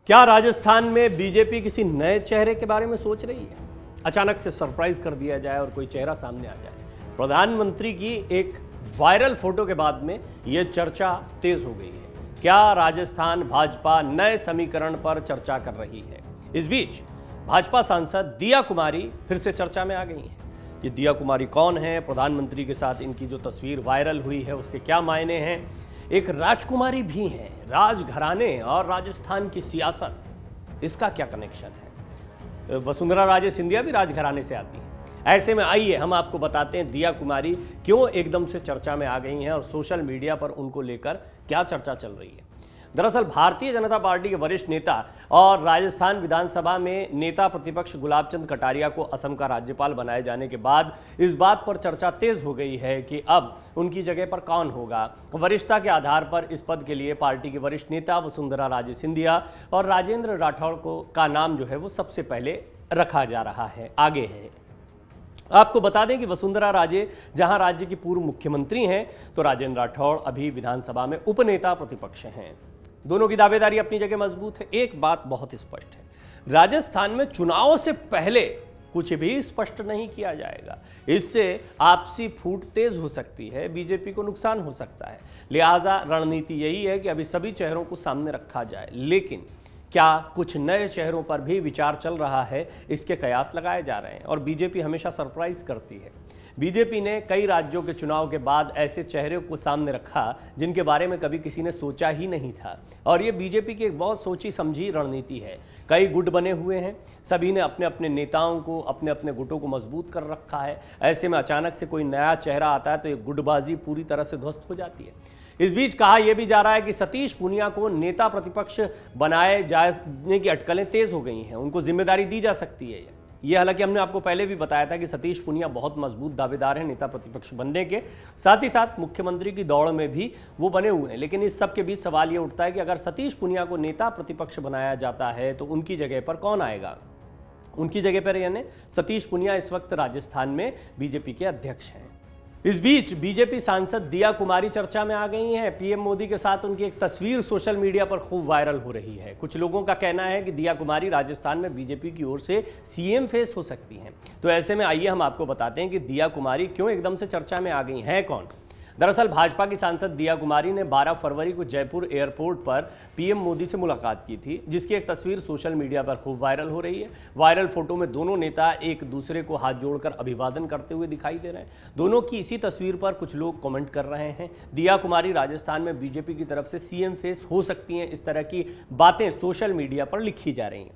क्या राजस्थान में बीजेपी किसी नए चेहरे के बारे में सोच रही है? अचानक से सरप्राइज कर दिया जाए और कोई चेहरा सामने आ जाए। प्रधानमंत्री की एक वायरल फोटो के बाद में यह चर्चा तेज हो गई है। क्या राजस्थान भाजपा नए समीकरण पर चर्चा कर रही है? इस बीच भाजपा सांसद दिया कुमारी फिर से चर्चा में आ गई हैं। ये दिया कुमारी कौन है? प्रधानमंत्री के साथ इनकी जो तस्वीर वायरल हुई है उसके क्या मायने हैं? एक राजकुमारी भी हैं। राजघराने और राजस्थान की सियासत, इसका क्या कनेक्शन है? वसुंधरा राजे सिंधिया भी राजघराने से आती हैं। ऐसे में आइए हम आपको बताते हैं दिया कुमारी क्यों एकदम से चर्चा में आ गई हैं और सोशल मीडिया पर उनको लेकर क्या चर्चा चल रही है। दरअसल भारतीय जनता पार्टी के वरिष्ठ नेता और राजस्थान विधानसभा में नेता प्रतिपक्ष गुलाबचंद कटारिया को असम का राज्यपाल बनाए जाने के बाद इस बात पर चर्चा तेज हो गई है कि अब उनकी जगह पर कौन होगा। वरिष्ठता के आधार पर इस पद के लिए पार्टी के वरिष्ठ नेता वसुंधरा राजे सिंधिया और राजेंद्र राठौड़ का नाम जो है वो सबसे पहले रखा जा रहा है, आगे है। आपको बता दें कि वसुंधरा राजे जहां राज्य की पूर्व मुख्यमंत्री हैं, तो राजेंद्र राठौड़ अभी विधानसभा में उपनेता प्रतिपक्ष हैं। दोनों की दावेदारी अपनी जगह मजबूत है। एक बात बहुत स्पष्ट है, राजस्थान में चुनाव से पहले कुछ भी स्पष्ट नहीं किया जाएगा। इससे आपसी फूट तेज हो सकती है, बीजेपी को नुकसान हो सकता है। लिहाजा रणनीति यही है कि अभी सभी चेहरों को सामने रखा जाए, लेकिन क्या कुछ नए चेहरों पर भी विचार चल रहा है, इसके कयास लगाए जा रहे हैं। और बीजेपी हमेशा सरप्राइज करती है। बीजेपी ने कई राज्यों के चुनाव के बाद ऐसे चेहरे को सामने रखा जिनके बारे में कभी किसी ने सोचा ही नहीं था, और ये बीजेपी की एक बहुत सोची समझी रणनीति है। कई गुट बने हुए हैं, सभी ने अपने अपने नेताओं को, अपने अपने गुटों को मजबूत कर रखा है। ऐसे में अचानक से कोई नया चेहरा आता है तो ये गुटबाजी पूरी तरह से ध्वस्त हो जाती है। इस बीच कहा यह भी जा रहा है कि सतीश पूनिया को नेता प्रतिपक्ष बनाए जाने की अटकलें तेज हो गई हैं, उनको जिम्मेदारी दी जा सकती है। ये हालांकि हमने आपको पहले भी बताया था कि सतीश पूनिया बहुत मजबूत दावेदार हैं नेता प्रतिपक्ष बनने के, साथ ही साथ मुख्यमंत्री की दौड़ में भी वो बने हुए हैं। लेकिन इस सब के बीच सवाल ये उठता है कि अगर सतीश पूनिया को नेता प्रतिपक्ष बनाया जाता है तो उनकी जगह पर कौन आएगा? उनकी जगह पर यानी सतीश पूनिया इस वक्त राजस्थान में बीजेपी के अध्यक्ष हैं। इस बीच बीजेपी सांसद दिया कुमारी चर्चा में आ गई हैं। पीएम मोदी के साथ उनकी एक तस्वीर सोशल मीडिया पर खूब वायरल हो रही है। कुछ लोगों का कहना है कि दिया कुमारी राजस्थान में बीजेपी की ओर से सीएम फेस हो सकती हैं। तो ऐसे में आइए हम आपको बताते हैं कि दिया कुमारी क्यों एकदम से चर्चा में आ गई हैं। कौन? दरअसल भाजपा की सांसद दिया कुमारी ने 12 फरवरी को जयपुर एयरपोर्ट पर पीएम मोदी से मुलाकात की थी, जिसकी एक तस्वीर सोशल मीडिया पर खूब वायरल हो रही है। वायरल फोटो में दोनों नेता एक दूसरे को हाथ जोड़कर अभिवादन करते हुए दिखाई दे रहे हैं। दोनों की इसी तस्वीर पर कुछ लोग कमेंट कर रहे हैं, दिया कुमारी राजस्थान में बीजेपी की तरफ से सीएम फेस हो सकती हैं। इस तरह की बातें सोशल मीडिया पर लिखी जा रही हैं।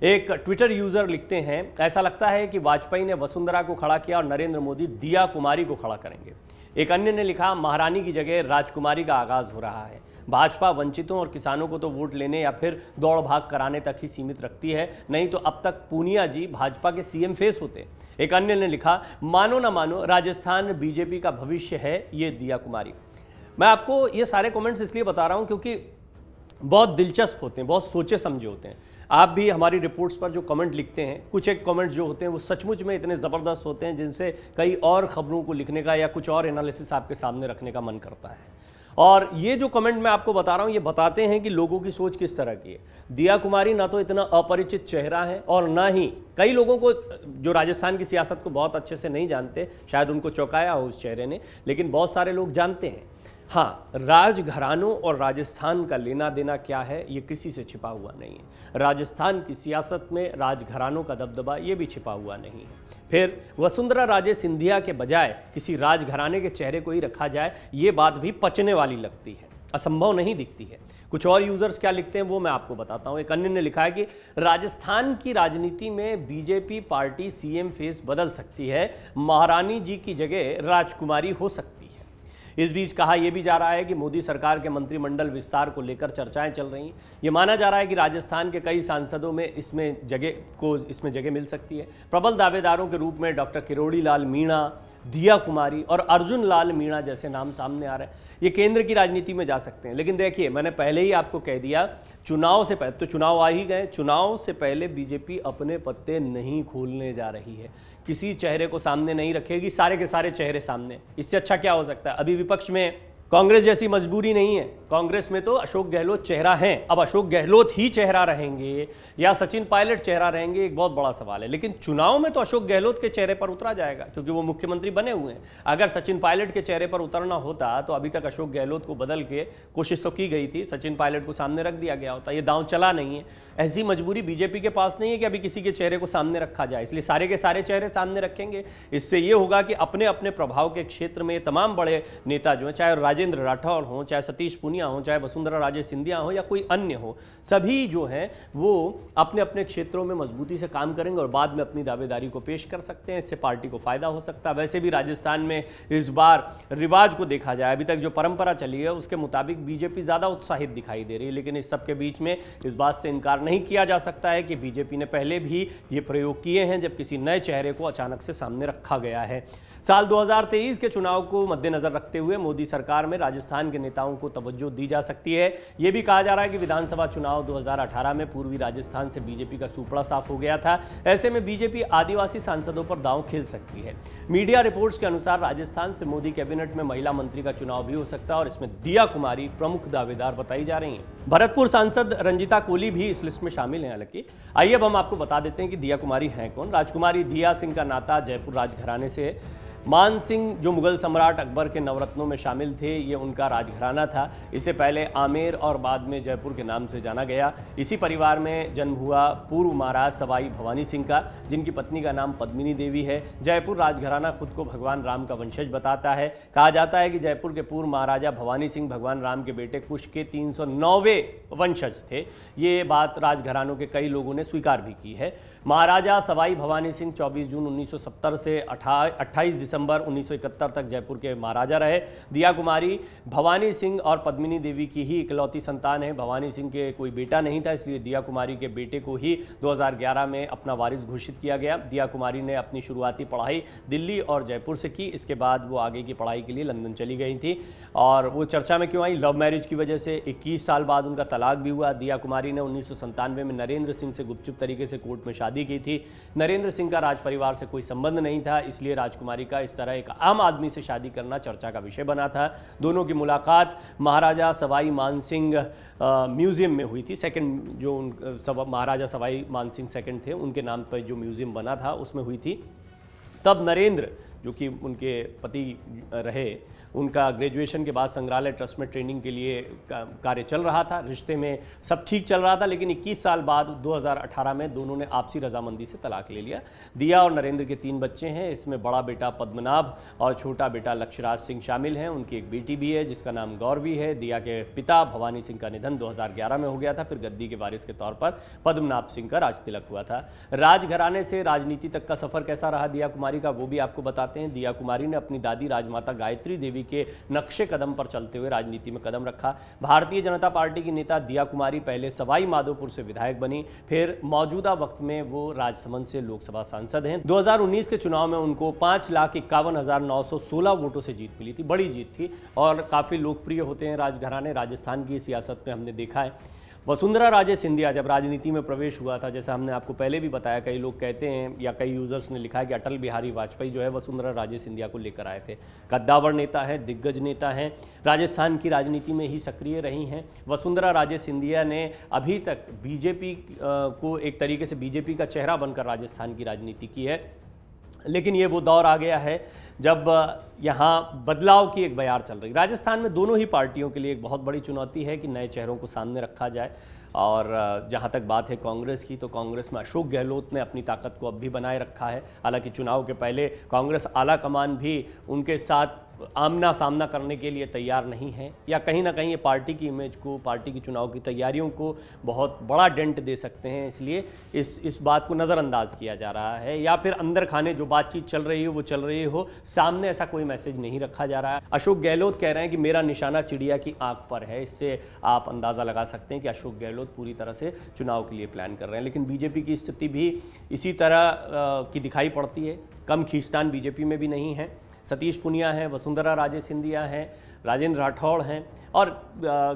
एक ट्विटर यूजर लिखते हैं, ऐसा लगता है कि वाजपेयी ने वसुंधरा को खड़ा किया और नरेंद्र मोदी दिया कुमारी को खड़ा करेंगे। एक अन्य ने लिखा, महारानी की जगह राजकुमारी का आगाज हो रहा है। भाजपा वंचितों और किसानों को तो वोट लेने या फिर दौड़ भाग कराने तक ही सीमित रखती है, नहीं तो अब तक पूनिया जी भाजपा के सीएम फेस होते। एक अन्य ने लिखा, मानो ना मानो राजस्थान बीजेपी का भविष्य है ये दिया कुमारी। मैं आपको ये सारे कमेंट्स इसलिए बता रहा हूँ क्योंकि बहुत दिलचस्प होते हैं, बहुत सोचे समझे होते हैं। आप भी हमारी रिपोर्ट्स पर जो कमेंट लिखते हैं, कुछ एक कमेंट जो होते हैं वो सचमुच में इतने ज़बरदस्त होते हैं जिनसे कई और ख़बरों को लिखने का या कुछ और एनालिसिस आपके सामने रखने का मन करता है। और ये जो कमेंट मैं आपको बता रहा हूँ ये बताते हैं कि लोगों की सोच किस तरह की है। दिया कुमारी ना तो इतना अपरिचित चेहरा है और ना ही कई लोगों को जो राजस्थान की सियासत को बहुत अच्छे से नहीं जानते, शायद उनको चौंकाया हो उस चेहरे ने, लेकिन बहुत सारे लोग जानते हैं। हाँ, राजघरानों और राजस्थान का लेना देना क्या है ये किसी से छिपा हुआ नहीं है। राजस्थान की सियासत में राजघरानों का दबदबा ये भी छिपा हुआ नहीं है। फिर वसुंधरा राजे सिंधिया के बजाय किसी राजघराने के चेहरे को ही रखा जाए, ये बात भी पचने वाली लगती है, असंभव नहीं दिखती है। कुछ और यूजर्स क्या लिखते हैं वो मैं आपको बताता हूं। एक अन्य ने लिखा है कि राजस्थान की राजनीति में बीजेपी पार्टी सीएम फेस बदल सकती है, महारानी जी की जगह राजकुमारी हो सकती है। इस बीच कहा यह भी जा रहा है कि मोदी सरकार के मंत्रिमंडल विस्तार को लेकर चर्चाएं चल रही हैं। ये माना जा रहा है कि राजस्थान के कई सांसदों में इसमें जगह मिल सकती है। प्रबल दावेदारों के रूप में डॉक्टर किरोड़ी लाल मीणा, दिया कुमारी और अर्जुन लाल मीणा जैसे नाम सामने आ रहे हैं। ये केंद्र की राजनीति में जा सकते हैं। लेकिन देखिए, मैंने पहले ही आपको कह दिया, चुनाव से पहले तो चुनाव आ ही गए, चुनाव से पहले बीजेपी अपने पत्ते नहीं खोलने जा रही है। किसी चेहरे को सामने नहीं रखेगी, सारे के सारे चेहरे सामने। इससे अच्छा क्या हो सकता है? अभी विपक्ष में कांग्रेस जैसी मजबूरी नहीं है। कांग्रेस में तो अशोक गहलोत चेहरा हैं। अब अशोक गहलोत ही चेहरा रहेंगे या सचिन पायलट चेहरा रहेंगे, एक बहुत बड़ा सवाल है। लेकिन चुनाव में तो अशोक गहलोत के चेहरे पर उतरा जाएगा क्योंकि वो मुख्यमंत्री बने हुए हैं। अगर सचिन पायलट के चेहरे पर उतरना होता तो अभी तक अशोक गहलोत को बदल के कोशिश तो की गई थी, सचिन पायलट को सामने रख दिया गया होता। ये दांव चला नहीं है। ऐसी मजबूरी बीजेपी के पास नहीं है कि अभी किसी के चेहरे को सामने रखा जाए, इसलिए सारे के सारे चेहरे सामने रखेंगे। इससे ये होगा कि अपने अपने प्रभाव के क्षेत्र में तमाम बड़े नेता जो हैं, चाहे राजेंद्र राठौर हो, चाहे सतीश पूनिया हो, चाहे वसुंधरा राजे सिंधिया हो या कोई अन्य हो, सभी जो हैं वो अपने अपने क्षेत्रों में मजबूती से काम करेंगे और बाद में अपनी दावेदारी को पेश कर सकते हैं। इससे पार्टी को फायदा हो सकता है। वैसे भी राजस्थान में इस बार रिवाज को देखा जाए, अभी तक जो परंपरा चली है उसके मुताबिक बीजेपी ज़्यादा उत्साहित दिखाई दे रही है। लेकिन इस सब के बीच में इस बात से इनकार नहीं किया जा सकता है कि बीजेपी ने पहले भी ये प्रयोग किए हैं जब किसी नए चेहरे को अचानक से सामने रखा गया है। साल 2023 के चुनाव को मद्देनजर रखते हुए मोदी सरकार में राजस्थान के नेताओं को तवज्जो दी जा सकती है। यह भी कहा जा रहा है कि विधानसभा चुनाव 2018 में पूर्वी राजस्थान से बीजेपी का सूपड़ा साफ हो गया था। ऐसे में बीजेपी आदिवासी सांसदों पर दांव खेल सकती है। मीडिया रिपोर्ट्स के अनुसार राजस्थान से मोदी कैबिनेट में महिला मंत्री का चुनाव भी हो सकता है और इसमें दिया कुमारी प्रमुख दावेदार बताई जा रही हैं। भरतपुर सांसद रंजिता कोली भी इस लिस्ट में शामिल हैं। हालांकि आइए अब हम आपको बता देते हैं कि दिया कुमारी हैं कौन। राजकुमारी दिया सिंह का नाता जयपुर राजघराने से है। मान सिंह जो मुगल सम्राट अकबर के नवरत्नों में शामिल थे, ये उनका राजघराना था। इससे पहले आमेर और बाद में जयपुर के नाम से जाना गया। इसी परिवार में जन्म हुआ पूर्व महाराज सवाई भवानी सिंह का, जिनकी पत्नी का नाम पद्मिनी देवी है। जयपुर राजघराना खुद को भगवान राम का वंशज बताता है। कहा जाता है कि जयपुर के पूर्व महाराजा भवानी सिंह भगवान राम के बेटे कुश के 309वें वंशज थे। ये बात राजघरानों के कई लोगों ने स्वीकार भी की है। महाराजा सवाई भवानी सिंह 24 जून 1970 से 28 दिसंबर 1971 तक जयपुर के महाराजा रहे। दिया कुमारी भवानी सिंह और पद्मिनी देवी की ही इकलौती संतान है। भवानी सिंह के कोई बेटा नहीं था, इसलिए दिया कुमारी के बेटे को ही 2011 में अपना वारिस घोषित किया गया। दिया कुमारी ने अपनी शुरुआती पढ़ाई दिल्ली और जयपुर से की। इसके बाद वो आगे की पढ़ाई के लिए लंदन चली गई थी और वो चर्चा में क्यों आई? लव मैरिज की वजह से 21 साल बाद उनका तलाक भी हुआ। दिया कुमारी ने 1997 में नरेंद्र सिंह से गुपचुप तरीके से कोर्ट में शादी की थी। नरेंद्र सिंह का राज परिवार से कोई संबंध नहीं था, इसलिए राजकुमारी का इस तरह एक आम आदमी से शादी करना चर्चा का विषय बना था। दोनों की मुलाकात महाराजा सवाई मानसिंह म्यूजियम में हुई थी। सेकंड जो महाराजा सवाई मानसिंह सेकंड थे, उनके नाम पर जो म्यूजियम बना था उसमें हुई थी। तब नरेंद्र जो कि उनके पति रहे, उनका ग्रेजुएशन के बाद संग्रहालय ट्रस्ट में ट्रेनिंग के लिए कार्य चल रहा था। रिश्ते में सब ठीक चल रहा था, लेकिन 21 साल बाद 2018 में दोनों ने आपसी रजामंदी से तलाक ले लिया। दिया और नरेंद्र के 3 बच्चे हैं। इसमें बड़ा बेटा पद्मनाभ और छोटा बेटा लक्ष्यराज सिंह शामिल हैं। उनकी एक बेटी भी है जिसका नाम गौरवी है। दिया के पिता भवानी सिंह का निधन 2011 में हो गया था। फिर गद्दी के वारिस के तौर पर पद्मनाभ सिंह का राज तिलक हुआ था। राजघराने से राजनीति तक का सफर कैसा रहा दिया कुमारी का, वो भी आपको बताते हैं। दिया कुमारी ने अपनी दादी राजमाता गायत्री देवी के नक्शे कदम पर चलते हुए राजनीति में कदम रखा। भारतीय जनता पार्टी की नेता दिया कुमारी पहले सवाई माधोपुर से विधायक बनी, फिर मौजूदा वक्त में वो राजसमंद से लोकसभा सांसद हैं। 2019 के चुनाव में उनको 5,51,916 वोटों से जीत मिली थी। बड़ी जीत थी और काफ़ी लोकप्रिय होते हैं राजघराने। राजस्थान की सियासत में हमने देखा है। वसुंधरा राजे सिंधिया जब राजनीति में प्रवेश हुआ था, जैसा हमने आपको पहले भी बताया, कई लोग कहते हैं या कई यूजर्स ने लिखा है कि अटल बिहारी वाजपेयी जो है वसुंधरा राजे सिंधिया को लेकर आए थे। कद्दावर नेता है, दिग्गज नेता हैं, राजस्थान की राजनीति में ही सक्रिय रही हैं। वसुंधरा राजे सिंधिया ने अभी तक बीजेपी को एक तरीके से बीजेपी का चेहरा बनकर राजस्थान की राजनीति की है। लेकिन ये वो दौर आ गया है जब यहाँ बदलाव की एक बयार चल रही। राजस्थान में दोनों ही पार्टियों के लिए एक बहुत बड़ी चुनौती है कि नए चेहरों को सामने रखा जाए। और जहाँ तक बात है कांग्रेस की, तो कांग्रेस में अशोक गहलोत ने अपनी ताकत को अब भी बनाए रखा है। हालांकि चुनाव के पहले कांग्रेस आला कमान भी उनके साथ आमना सामना करने के लिए तैयार नहीं है, या कहीं ना कहीं ये पार्टी की इमेज को, पार्टी की चुनाव की तैयारियों को बहुत बड़ा डेंट दे सकते हैं। इसलिए इस बात को नज़रअंदाज किया जा रहा है, या फिर अंदर खाने जो बातचीत चल रही हो वो चल रही हो, सामने ऐसा कोई मैसेज नहीं रखा जा रहा है। अशोक गहलोत कह रहे हैं कि मेरा निशाना चिड़िया की आंख पर है। इससे आप अंदाज़ा लगा सकते हैं कि अशोक गहलोत पूरी तरह से चुनाव के लिए प्लान कर रहे हैं। लेकिन बीजेपी की स्थिति भी इसी तरह की दिखाई पड़ती है। कम खींचतान बीजेपी में भी नहीं है। सतीश पूनिया हैं, वसुंधरा राजे सिंधिया हैं, राजेंद्र राठौड़ हैं और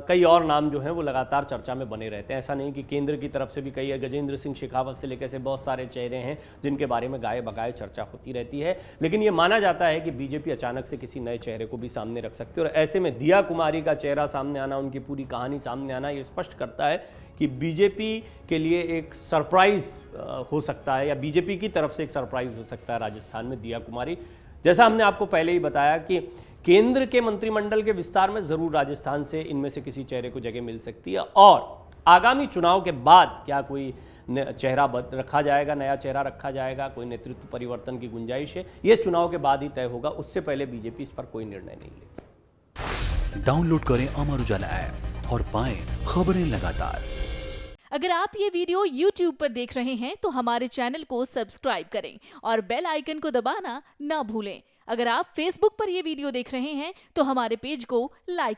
कई और नाम जो हैं वो लगातार चर्चा में बने रहते हैं। ऐसा नहीं कि केंद्र की तरफ से भी कई गजेंद्र सिंह शेखावत से लेकर से बहुत सारे चेहरे हैं जिनके बारे में गाये बगाए चर्चा होती रहती है, लेकिन ये माना जाता है कि बीजेपी अचानक से किसी नए चेहरे को भी सामने रख सकती है। और ऐसे में दिया कुमारी का चेहरा सामने आना, उनकी पूरी कहानी सामने आना, ये स्पष्ट करता है कि बीजेपी के लिए एक सरप्राइज हो सकता है या बीजेपी की तरफ से एक सरप्राइज हो सकता है राजस्थान में दिया कुमारी। जैसा हमने आपको पहले ही बताया कि केंद्र के मंत्रिमंडल के विस्तार में जरूर राजस्थान से इनमें से किसी चेहरे को जगह मिल सकती है और आगामी चुनाव के बाद क्या कोई चेहरा रखा जाएगा, नया चेहरा रखा जाएगा, कोई नेतृत्व परिवर्तन की गुंजाइश है, यह चुनाव के बाद ही तय होगा। उससे पहले बीजेपी इस पर कोई निर्णय नहीं लेगी। डाउनलोड करें अमर उजाला ऐप और पाएं खबरें लगातार। अगर आप ये वीडियो YouTube पर देख रहे हैं तो हमारे चैनल को सब्सक्राइब करें और बेल आइकन को दबाना ना भूलें। अगर आप Facebook पर ये वीडियो देख रहे हैं तो हमारे पेज को लाइक करें।